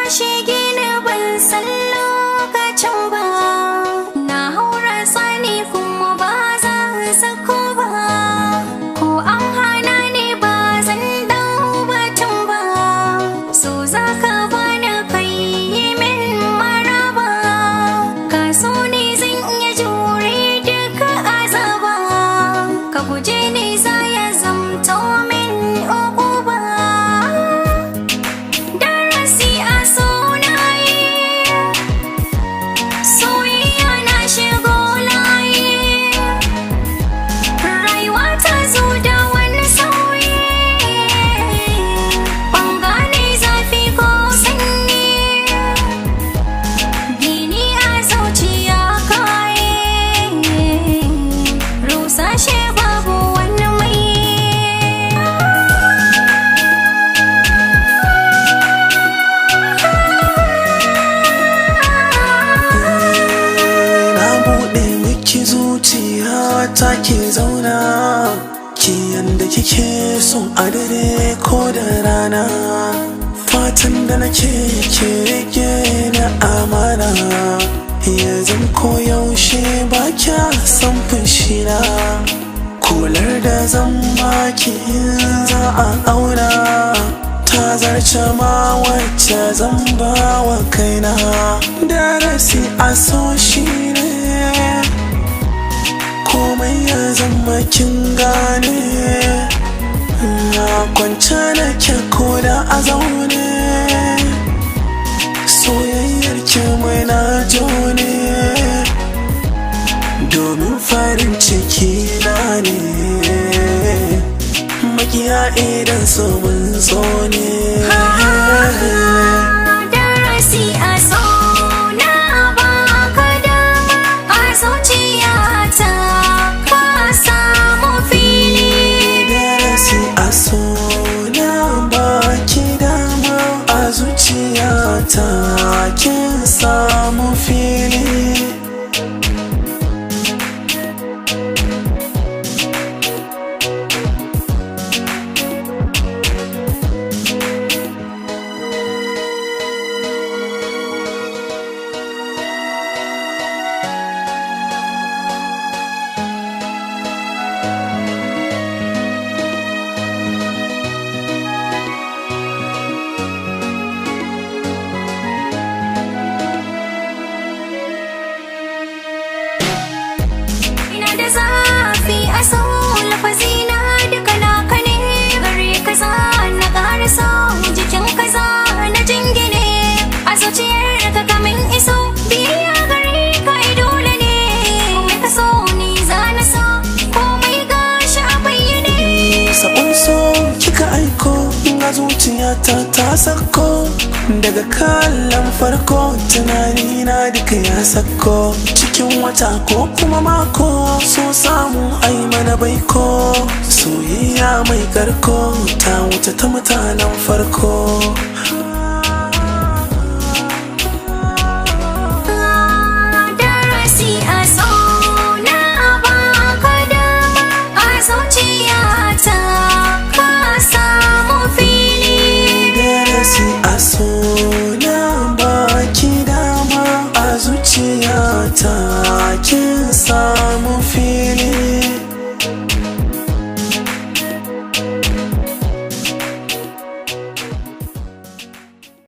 shige ni ban san lokacin ba, na haura tsani kuma ba za sako ba, ko an hana ni ba zan dau batun ba, so za ka bani kai min maraba, ka so ni zan iya jure duka azaba, ka guje ni za ya zamto min uquba. Darasi a sunaye, soyayya na shigo layi, rayuwa ta zo da wani sauyi, ban gane zafi ko sanyi, gini a zuciya kaye, rusa shi babu wani mai. Na buɗe miki zuciya ta ke zauna, ki yanda kike so a dare ko da rana, fatan da nake ke rike na amana, ya zam koyaushe ba kya san fushina, kular da zan baki in za a auna, ta zarce ma wacce zan ba wa kaina. Darasi a so shi ne komai ya zama kin gane, na kwance nake ko da a zaune, soyayyar ki mai na jone, domin farin ciki na ne, makiya idan su mun zo ne. Darasi a so na baka dama, a zuciyata ka samu fili. Darasi a so na baki dama, a zuciyata kin samu fili. Ina da zafi a so lafazina duka naka ne, gare kaza na ƙara so, jikin kaza na jingine, a zuciyar ka kamin iso, biya gare ka ai dole ne, komai ka so ni za na so, komai gashi a bayyane. Sabon so kika aiko ga zuciyata ta sako, daga kallon farko tunani na duka ya sako, cikin wata ko kuma mako so samu ai mana baiko, soyayya mai karko ta wuce ta mutanen farko. Darasi a so na baka dama, a zuciyata ka samu fili. Darasi a so